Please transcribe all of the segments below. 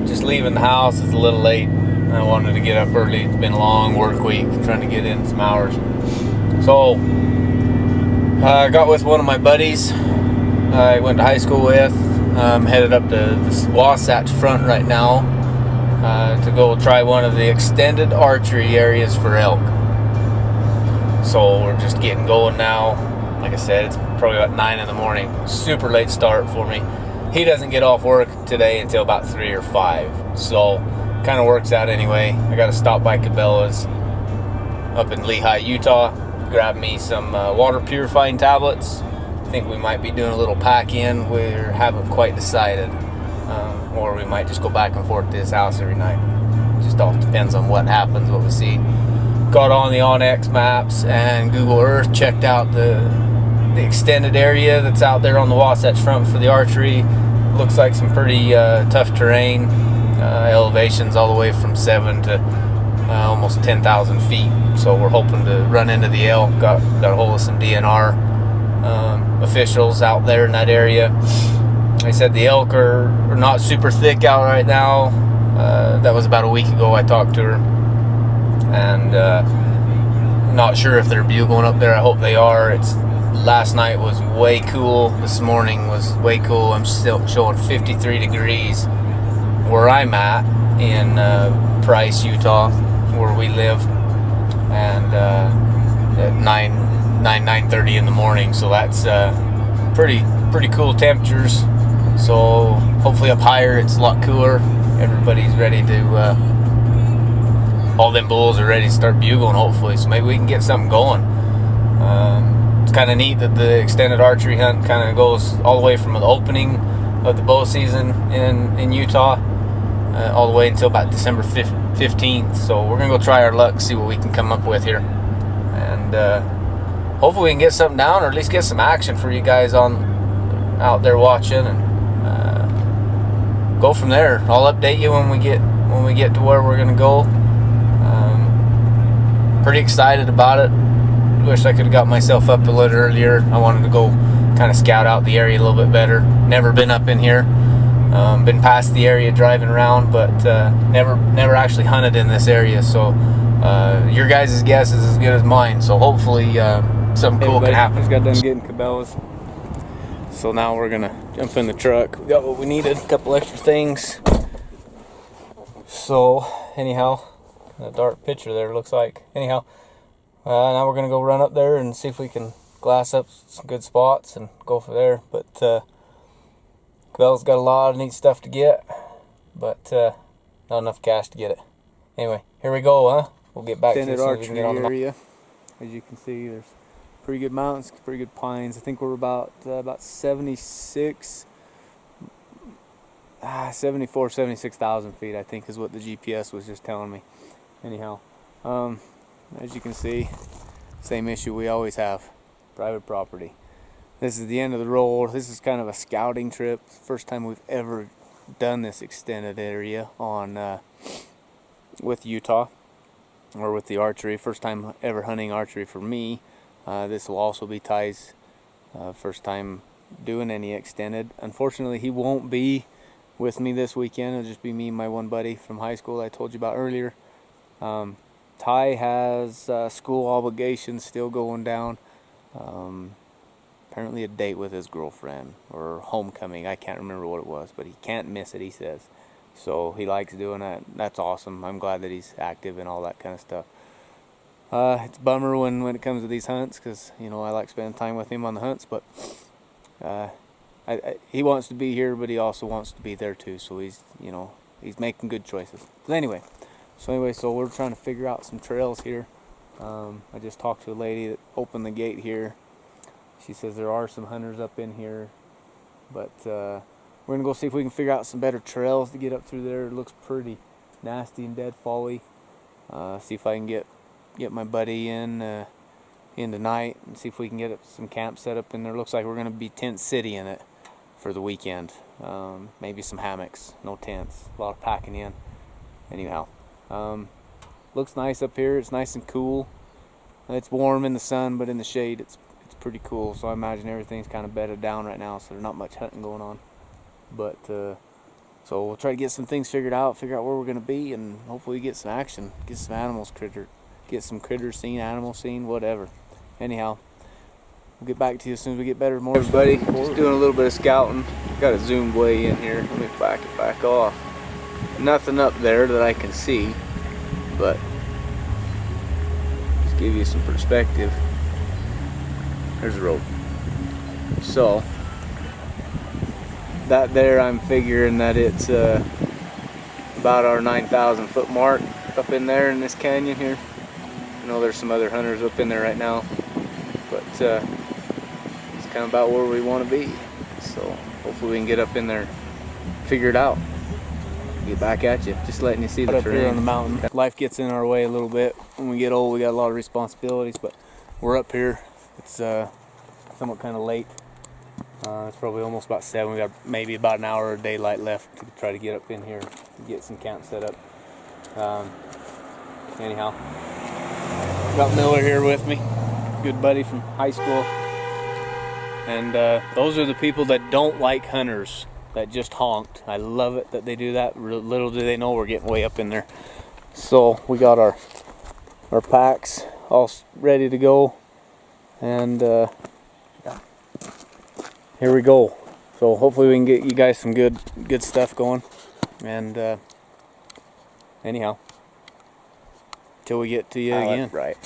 Just leaving the house is a little late. I wanted to get up early. It's been a long work week, trying to get in some hours. So I got with one of my buddies I went to high school with. Headed up to the Wasatch Front right now to go try one of the extended archery areas for elk. So we're just getting going now. Like I said, it's probably about 9 in the morning. Super late start for me. He doesn't get off work today until about 3 or 5. So kind of works out anyway. I got to stop by Cabela's up in Lehi, Utah. Grab me some water purifying tablets. I think we might be doing a little pack-in. We haven't quite decided. Or we might just go back and forth to his house every night. Just all depends on what happens, what we see. Got on the onX maps and Google Earth, checked out the extended area that's out there on the Wasatch Front for the archery. Looks like some pretty tough terrain. Elevations all the way from 7 to almost 10,000 feet. So we're hoping to run into the elk. Got a hold of some DNR officials out there in that area. They said the elk are not super thick out right now. That was about a week ago I talked to her. And not sure if they're bugling up there. I hope they are. Last night was way cool. This morning was way cool. I'm still showing 53 degrees where I'm at in Price, Utah, where we live, and at 9:30 in the morning. So that's pretty cool temperatures. So hopefully up higher it's a lot cooler. Everybody's ready to. All them bulls are ready to start bugling, hopefully. So maybe we can get something going. It's kind of neat that the extended archery hunt kind of goes all the way from the opening of the bow season in Utah all the way until about December 15th. So we're going to go try our luck, see what we can come up with here. And hopefully we can get something down, or at least get some action for you guys out there watching, and go from there. I'll update you when we get to where we're going to go. Pretty excited about it. Wish I could have got myself up a little earlier. I wanted to go kind of scout out the area a little bit better. Never been up in here. Been past the area driving around, but never actually hunted in this area. So your guys' guess is as good as mine. So hopefully something cool can happen. Just got done getting Cabela's. So now we're gonna jump in the truck. We got what we needed, a couple extra things. So anyhow, a dark picture there looks like. Anyhow, now we're gonna go run up there and see if we can glass up some good spots and go from there. But Cabela's got a lot of neat stuff to get, but not enough cash to get it. Anyway, here we go, huh? We'll get back to Extended this so we can get on the area. As you can see, there's pretty good mountains, pretty good pines. I think we're about 76 76,000 feet, I think, is what the GPS was just telling me. Anyhow, as you can see, same issue we always have, private property. This is the end of the road. This is kind of a scouting trip. First time we've ever done this extended area with Utah, or with the archery. First time ever hunting archery for me. This will also be Ty's first time doing any extended. Unfortunately, he won't be with me this weekend. It'll just be me and my one buddy from high school I told you about earlier. Ty has school obligations still going down. Apparently a date with his girlfriend, or homecoming. I can't remember what it was, but he can't miss it, he says. So he likes doing that. That's awesome. I'm glad that he's active and all that kind of stuff. It's a bummer when it comes to these hunts, because I like spending time with him on the hunts, but he wants to be here, but he also wants to be there too. So he's making good choices. But anyway, so we're trying to figure out some trails here. I just talked to a lady that opened the gate here. She says there are some hunters up in here, but we're gonna go see if we can figure out some better trails to get up through there. It looks pretty nasty and deadfally. See if I can get my buddy in tonight and see if we can get some camp set up in there. Looks like we're gonna be tent city in it for the weekend. Maybe some hammocks, no tents. A lot of packing in. Anyhow, looks nice up here. It's nice and cool. It's warm in the sun, but in the shade it's pretty cool. So I imagine everything's kind of bedded down right now, so there's not much hunting going on. But So we'll try to get some things figured out, figure out where we're gonna be, and hopefully get some action, get some animals get some critters seen, animals seen, whatever. Anyhow, we'll get back to you as soon as we get better. More everybody, just doing a little bit of scouting. Got it zoomed way in here. Let me back it back off. Nothing up there that I can see, but just give you some perspective. There's the road. So that there, I'm figuring that it's about our 9,000 foot mark up in there in this canyon here. I know there's some other hunters up in there right now, but it's kind of about where we want to be. So hopefully we can get up in there, figure it out, get back at you. Just letting you see the terrain. Up here on the mountain, life gets in our way a little bit. When we get old, we got a lot of responsibilities, but we're up here. It's somewhat kind of late. It's probably almost about 7. We got maybe about an hour of daylight left to try to get up in here and get some camp set up. Anyhow, got Miller here with me, good buddy from high school. And those are the people that don't like hunters, that just honked. I love it that they do that. Little do they know we're getting way up in there. So we got our packs all ready to go, and here we go. So hopefully we can get you guys some good stuff going. And anyhow, till we get to you again. Right.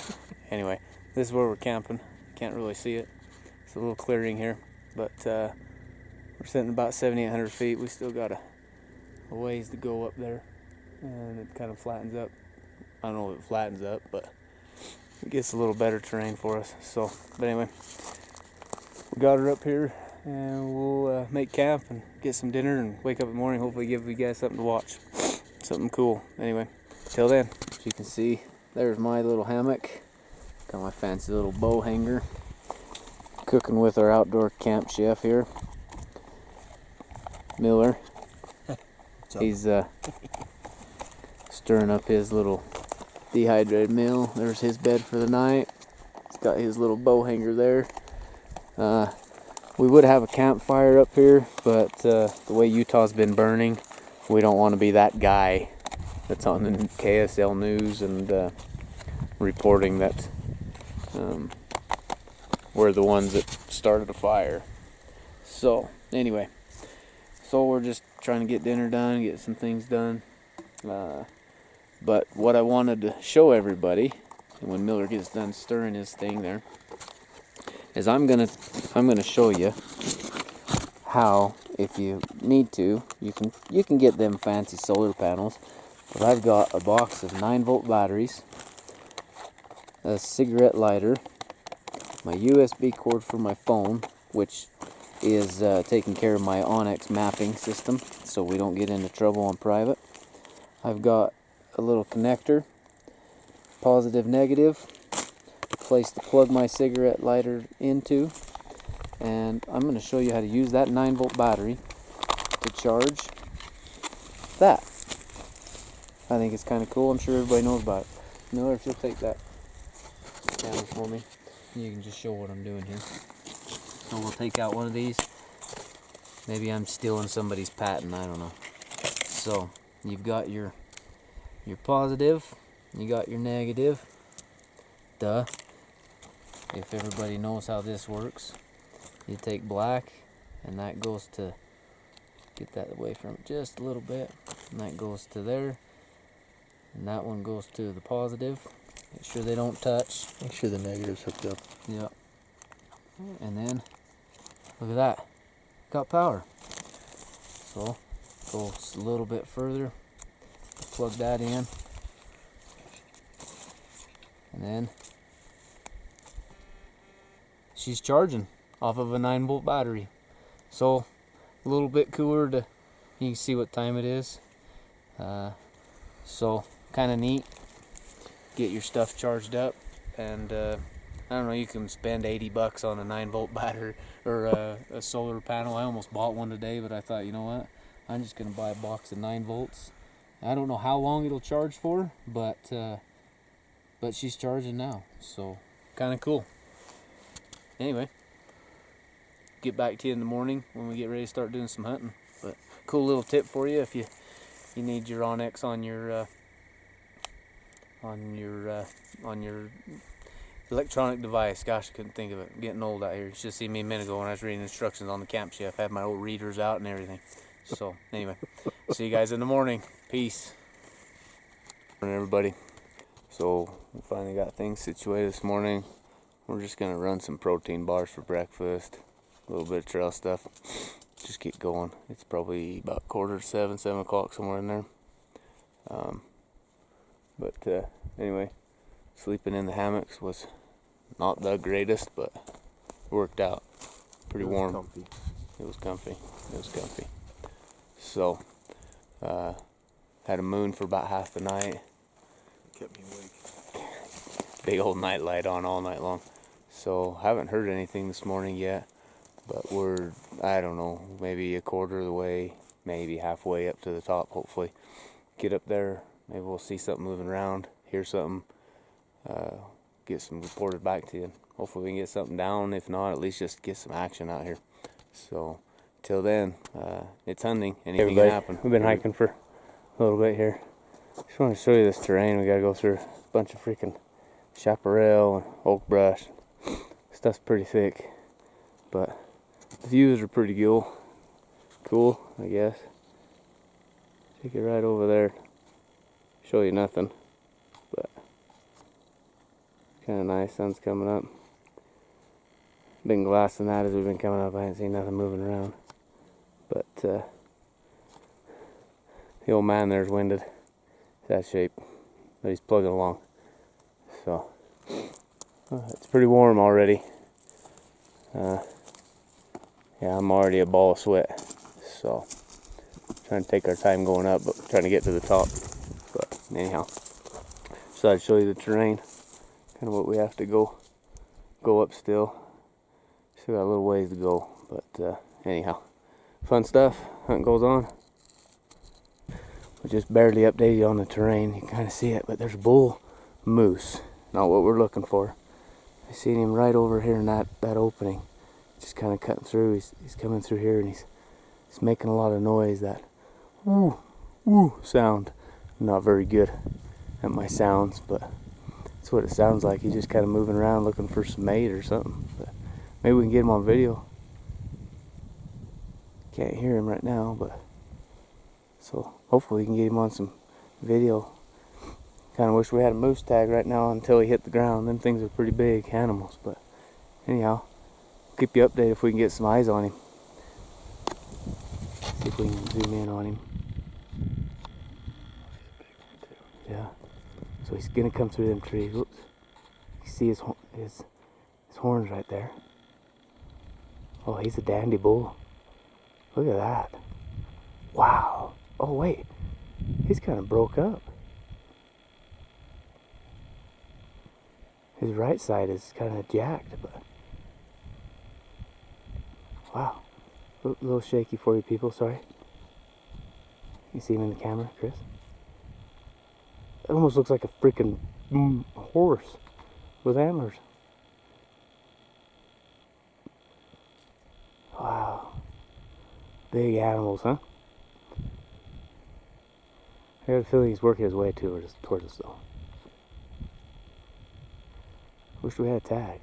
Anyway, this is where we're camping. Can't really see it. It's a little clearing here, but we're sitting about 7,800 feet. We still got a ways to go up there, and it kind of flattens up. I don't know if it flattens up, but it gets a little better terrain for us. So, but anyway, we got her up here, and we'll make camp and get some dinner and wake up in the morning. Hopefully give you guys something to watch, something cool. Anyway, till then, as you can see, there's my little hammock. Got my fancy little bow hanger. Cooking with our outdoor camp chef here, Miller. He's stirring up his little dehydrated meal. There's his bed for the night. He's got his little bow hanger there. We would have a campfire up here, but the way Utah's been burning, we don't want to be that guy that's on the KSL news and reporting that we're the ones that started a fire. So anyway, so we're just trying to get dinner done, get some things done. But what I wanted to show everybody, when Miller gets done stirring his thing there, is I'm gonna show you how, if you need to, you can get them fancy solar panels. But I've got a box of 9-volt batteries, a cigarette lighter, my USB cord for my phone, which is taking care of my Onyx mapping system, so we don't get into trouble on private. I've got a little connector, positive, negative, place to plug my cigarette lighter into, and I'm going to show you how to use that 9-volt battery to charge that. I think it's kind of cool. I'm sure everybody knows about it. Miller, if you'll take that camera for me, you can just show what I'm doing here. So we'll take out one of these. Maybe I'm stealing somebody's patent, I don't know. So you've got your positive, you got your negative. Duh. If everybody knows how this works, you take black, and that goes to, get that away from it just a little bit, and that goes to there, and that one goes to the positive. Make sure they don't touch. Make sure the negative's hooked up. Yep. And then, look at that. Got power. So, go a little bit further. Plug that in. And then, she's charging off of a 9-volt battery. So, a little bit cooler to, you can see what time it is. So, kind of neat. Get your stuff charged up, and I don't know, you can spend $80 on a 9-volt battery or a solar panel. I almost bought one today, but I thought, you know what, I'm just gonna buy a box of 9 volts. I don't know how long it'll charge for, but she's charging now, so kind of cool. Anyway, get back to you in the morning when we get ready to start doing some hunting. But cool little tip for you if you need your Onyx on your electronic device. Gosh, I couldn't think of it. I'm getting old out here. You should see me a minute ago when I was reading instructions on the Camp Chef. I had my old readers out and everything. So anyway, see you guys in the morning. Peace. Morning, everybody. So we finally got things situated this morning. We're just gonna run some protein bars for breakfast. A little bit of trail stuff. Just get going. It's probably about 6:45, 7 o'clock, somewhere in there. Anyway, sleeping in the hammocks was not the greatest, but worked out. Pretty warm. Comfy. It was comfy. So, had a moon for about half the night. Kept me awake. Big old night light on all night long. So, haven't heard anything this morning yet, but we're, I don't know, maybe a quarter of the way, maybe halfway up to the top, hopefully. Get up there, maybe we'll see something moving around, hear something, get some reported back to you. Hopefully we can get something down. If not, at least just get some action out here. So, till then, it's hunting. Anything can happen. We've been hiking for a little bit here. Just want to show you this terrain. We gotta go through a bunch of freaking chaparral and oak brush. Stuff's pretty thick, but the views are pretty cool, I guess. Take it right over there. Show you nothing, but kind of nice. Sun's coming up. Been glassing that as we've been coming up. I ain't seen nothing moving around, but the old man there's winded. It's that shape, but he's plugging along. So it's pretty warm already. Yeah, I'm already a ball of sweat. So trying to take our time going up, but trying to get to the top. But anyhow, so I'd show you the terrain, kind of what we have to go up still. Still got a little ways to go, but anyhow, fun stuff. Hunting goes on. We just barely updated you on the terrain. You can kind of see it, but there's bull moose. Not what we're looking for. I seen him right over here in that opening, just kind of cutting through. He's coming through here, and he's making a lot of noise. That woo sound. I'm not very good at my sounds, but that's what it sounds like. He's just kind of moving around looking for some mate or something. But maybe we can get him on video. Can't hear him right now, but so hopefully we can get him on some video. Kind of wish we had a moose tag right now until he hit the ground. Them things are pretty big animals, but anyhow, keep you updated if we can get some eyes on him. See if we can zoom in on him. Yeah. So he's gonna come through them trees. Whoops. You see his horns right there. Oh, he's a dandy bull. Look at that. Wow. Oh wait, he's kind of broke up. His right side is kind of jacked, but wow. A little shaky for you people, sorry. You see him in the camera, Chris? It almost looks like a freaking horse with antlers. Wow. Big animals, huh? I got a feeling he's working his way towards us though. Wish we had a tag.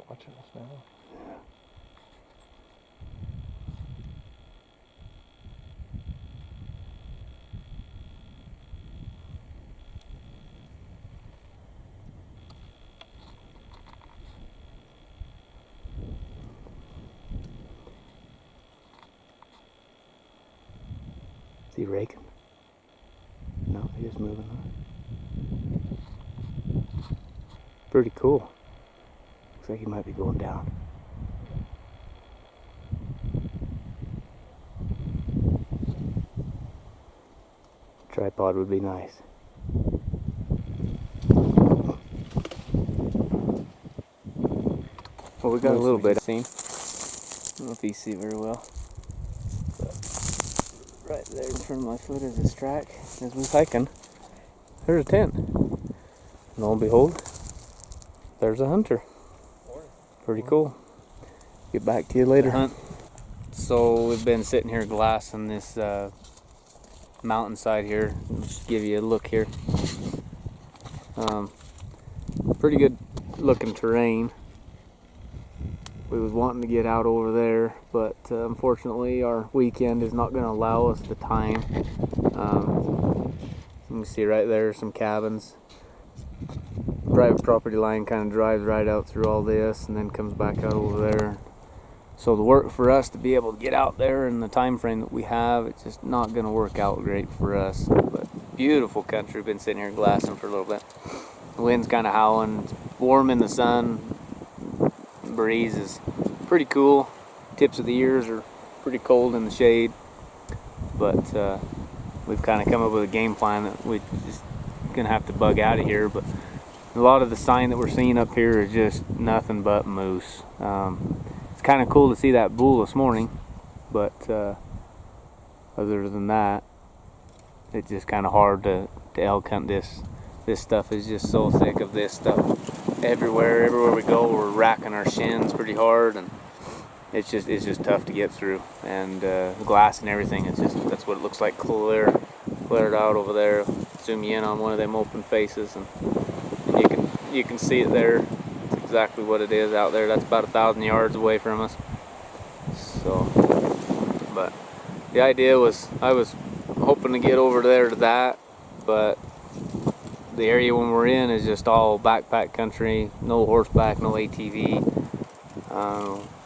Watching us now. Yeah. Is he raking? No, he's just moving on. Pretty cool. Looks like he might be going down. Tripod would be nice. Well, we got a little bit of scene. I don't know if you see very well. But right there in front of my foot is this track. As we're hiking, there's a tent. And lo and behold, there's a hunter. Pretty cool. Get back to you later. Hunt. So we've been sitting here glassing this mountainside here. I'll just give you a look here. Pretty good looking terrain. We was wanting to get out over there, but unfortunately our weekend is not going to allow us the time. You can see right there some cabins. Private property line kind of drives right out through all this and then comes back out over there. So the work for us to be able to get out there in the time frame that we have, it's just not going to work out great for us. But beautiful country. We've been sitting here glassing for a little bit. The wind's kind of howling. It's warm in the sun. The breeze is pretty cool. Tips of the ears are pretty cold in the shade. But we've kind of come up with a game plan that we're just going to have to bug out of here. But a lot of the sign that we're seeing up here is just nothing but moose. It's kind of cool to see that bull this morning, but other than that, it's just kind of hard to elk hunt this. This stuff is just so thick of this stuff. Everywhere we go, we're racking our shins pretty hard, and it's just tough to get through. And the glass and everything, that's what it looks like cleared out over there. Zoom you in on one of them open faces, and you can see it there. Exactly what it is out there. That's about 1,000 yards away from us. So, but the idea was, I was hoping to get over there to that, but the area when we're in is just all backpack country, no horseback, no ATV.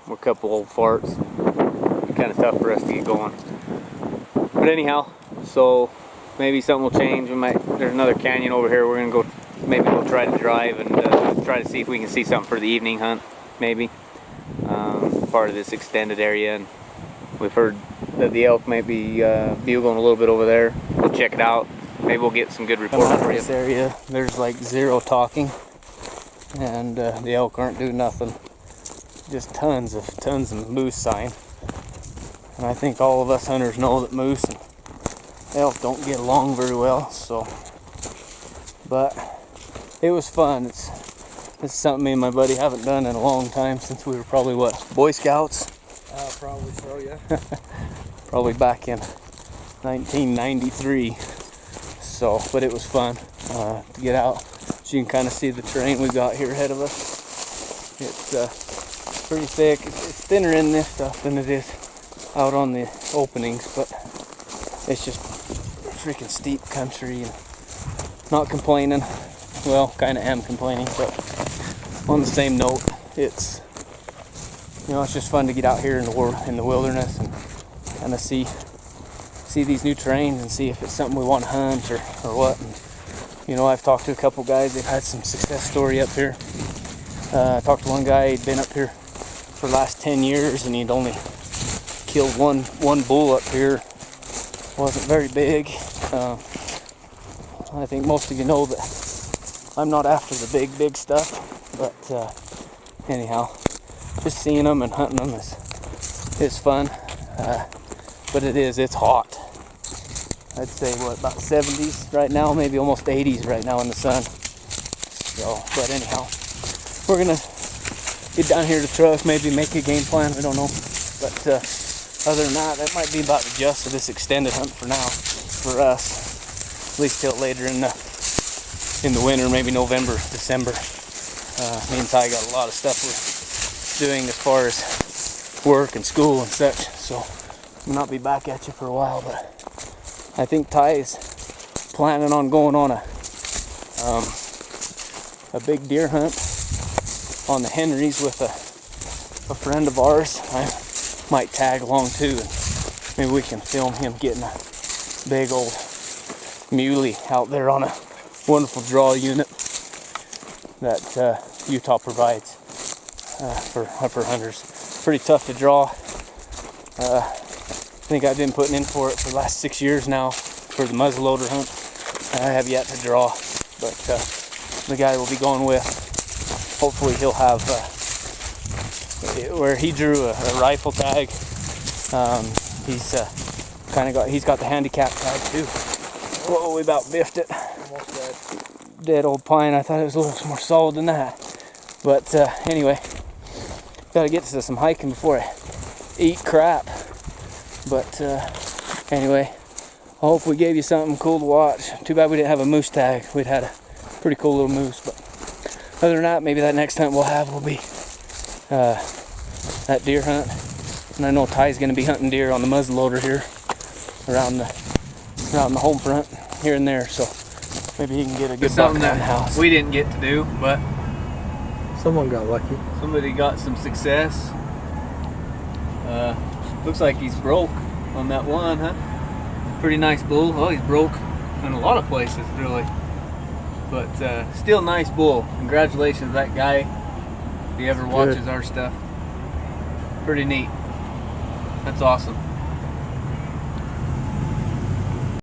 We're a couple old farts. It's kind of tough for us to get going. But anyhow, so maybe something will change. There's another canyon over here. We're gonna go. Maybe we'll try to drive and try to see if we can see something for the evening hunt, maybe. Part of this extended area, and we've heard that the elk may be bugling a little bit over there. We'll check it out. Maybe we'll get some good reports for you. This area, there's like zero talking, and the elk aren't doing nothing. Just tons of moose sign. And I think all of us hunters know that moose and elk don't get along very well, so. But it was fun. It's something me and my buddy haven't done in a long time, since we were probably, what, Boy Scouts? Probably so, yeah. Probably back in 1993. So, but it was fun to get out. So you can kind of see the terrain we got here ahead of us. It's pretty thick. It's thinner in this stuff than it is out on the openings, but it's just freaking steep country, and not complaining. Well, kind of am complaining, but on the same note, it's it's just fun to get out here in the wilderness and kind of see these new terrains and see if it's something we want to hunt or what. And, I've talked to a couple guys. They've had some success story up here. I talked to one guy. He'd been up here for the last 10 years, and he'd only killed one bull up here. Wasn't very big. I think most of you know that I'm not after the big stuff, but anyhow, just seeing them and hunting them is fun. But it's hot. I'd say about 70s right now, maybe almost 80s right now in the sun. So, but anyhow, we're gonna get down here to truck, maybe make a game plan. I don't know, but other than that might be about the gist of this extended hunt for now, for us. At least till later in the winter, maybe November, December. Me and Ty got a lot of stuff we're doing as far as work and school and such. So I'll not be back at you for a while, but I think Ty is planning on going on a big deer hunt on the Henrys with a friend of ours. I might tag along too, and maybe we can film him getting a big old muley out there on a wonderful draw unit that Utah provides for hunters. Pretty tough to draw. I think I've been putting in for it for the last 6 years now for the muzzleloader hunt. I have yet to draw, but the guy we'll be going with, hopefully he'll have where he drew a rifle tag. He's got the handicap tag too. Whoa, we about biffed it. Almost dead old pine. I thought it was a little more solid than that. But anyway, gotta get to some hiking before I eat crap. But anyway, I hope we gave you something cool to watch. Too bad we didn't have a moose tag. We'd had a pretty cool little moose. But other than that, maybe that next hunt we'll have will be that deer hunt. And I know Ty's going to be hunting deer on the muzzleloader here around the home front here and there. So maybe he can get a good buck Something down the that house. we didn't get to do, but Someone got lucky. somebody got some success. Looks like he's broke on that one, huh? Pretty nice bull. Oh, he's broke in a lot of places, really. But still nice bull. Congratulations, that guy. If he ever watches our stuff. Pretty neat. That's awesome.